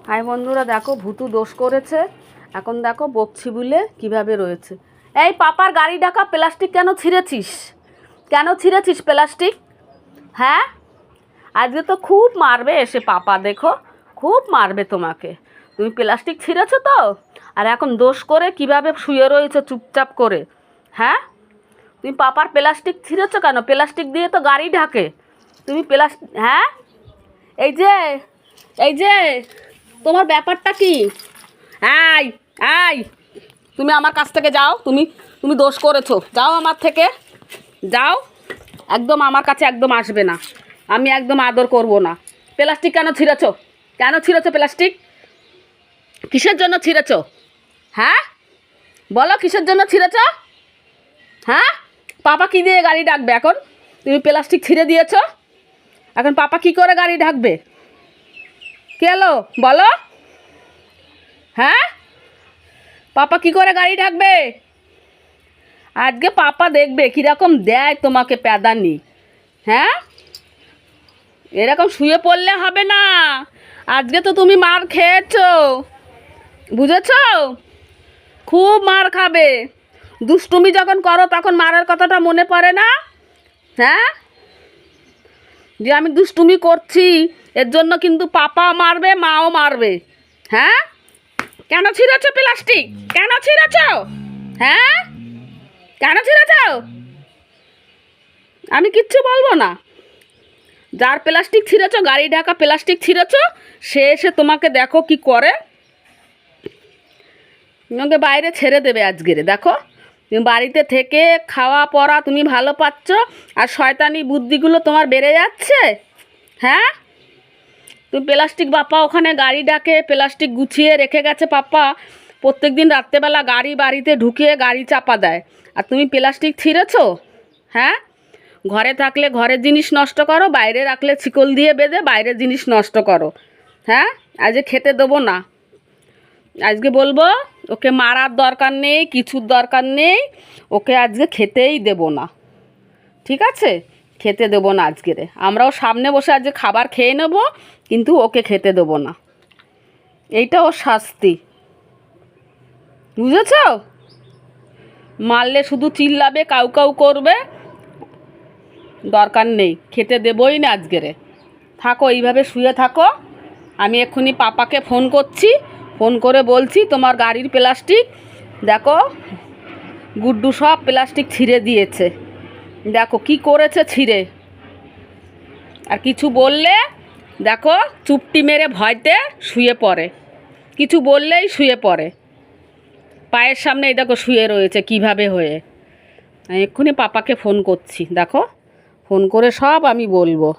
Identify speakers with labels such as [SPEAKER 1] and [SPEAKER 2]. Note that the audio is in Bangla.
[SPEAKER 1] হাই বন্ধুরা, দেখো ভুতু দোষ করেছে। এখন দেখো বকছি বলে কীভাবে রয়েছে। এই পাপার গাড়ি ঢাকা প্লাস্টিক কেন ছিঁড়েছিস? কেন ছিঁড়েছিস প্লাস্টিক? হ্যাঁ, আজকে তো খুব মারবে এসে পাপা, দেখো খুব মারবে তোমাকে। তুমি প্লাস্টিক ছিঁড়েছো তো, আর এখন দোষ করে কিভাবে শুয়ে রয়েছে চুপচাপ করে। হ্যাঁ, তুমি পাপার প্লাস্টিক ছিঁড়েছো কেন? প্লাস্টিক দিয়ে তো গাড়ি ঢাকে। তুমি হ্যাঁ, এই যে এই যে তোমার ব্যাপারটা কি? আই আই, তুমি আমার কাছ থেকে যাও। তুমি তুমি দোষ করেছো, যাও আমার থেকে, যাও। একদম আমার কাছে একদম আসবে না, আমি একদম আদর করব না। প্লাস্টিক কেন ছিঁড়েছো? কেন ছিঁড়েছো প্লাস্টিক? কিসের জন্য ছিঁড়েছো? হ্যাঁ বলো, কিসের জন্য ছিঁড়েছো? হ্যাঁ, পাপা কী দিয়ে গাড়ি ডাকবে এখন? তুমি প্লাস্টিক ছিঁড়ে দিয়েছো, এখন পাপা কি করে গাড়ি ঢাকবে? কে এলো বলো? হ্যাঁ, পাপা কি করে গাড়ি ঢাকবে? আজকে পাপা দেখবে কীরকম দেয় তোমাকে প্যাদানি। হ্যাঁ, এরকম শুয়ে পড়লে হবে না। আজকে তো তুমি মার খেয়েছো, বুঝেছো? খুব মার খাবে। দুষ্টুমি যখন করো তখন মারার কথাটা মনে পড়ে না? হ্যাঁ, যে আমি দুষ্টুমি করছি এর জন্য কিন্তু পাপা মারবে, মাও মারবে। হ্যাঁ, কেন ছিঁড়েছো প্লাস্টিক? কেন ছিঁড়েছো? হ্যাঁ, কেন ছিঁড়েছো? আমি কিচ্ছু বলবো না। যার প্লাস্টিক ছিঁড়েছো, গাড়ি ঢাকা প্লাস্টিক ছিঁড়েছো, সে এসে তোমাকে দেখো কি করে। তোমাকে বাইরে ছেড়ে দেবে আজকের। দেখো, তুমি বাড়িতে থেকে খাওয়া পড়া তুমি ভালো পাচ্ছ, আর শয়তানি বুদ্ধিগুলো তোমার বেড়ে যাচ্ছে। হ্যাঁ, তুমি প্লাস্টিক, বাপ্পা ওখানে গাড়ি ডাকে প্লাস্টিক গুছিয়ে রেখে গেছে পাপ্পা, প্রত্যেক দিন রাত্রেবেলা গাড়ি বাড়িতে ঢুকিয়ে গাড়ি চাপা দেয়, আর তুমি প্লাস্টিক ছিঁড়েছো। হ্যাঁ, ঘরে থাকলে ঘরের জিনিস নষ্ট করো, বাইরে রাখলে শিকল দিয়ে বেঁধে বাইরের জিনিস নষ্ট করো। হ্যাঁ, আজকে খেতে দেবো না। আজকে বলবো ওকে মারার দরকার নেই, কিছুর দরকার নেই, ওকে আজকে খেতেই দেবো না। ঠিক আছে, খেতে দেবো না আজকের। আমরাও সামনে বসে আজকে খাবার খেয়ে নেবো, কিন্তু ওকে খেতে দেবো না। এইটা ওর শাস্তি, বুঝেছ? মারলে শুধু চিল্লাবে, কাউ কাউ করবে, দরকার নেই। খেতে দেবই না আজকেরে। থাকো এইভাবে শুয়ে থাকো। আমি এক্ষুনি পাপাকে ফোন করছি, ফোন করে বলছি তোমার গাড়ির প্লাস্টিক দেখো গুড্ডু সব প্লাস্টিক ছিঁড়ে দিয়েছে। দেখো কি করেছে ছিঁড়ে। আর কিছু বললে দেখো চুপটি মেরে ভয়তে শুয়ে পড়ে, কিছু বললেই শুয়ে পড়ে। পায়ের সামনে এই দেখো শুয়ে রয়েছে কিভাবে হয়ে। আমি এক্ষুনি পাপাকে ফোন করছি, দেখো ফোন করে সব আমি বলবো।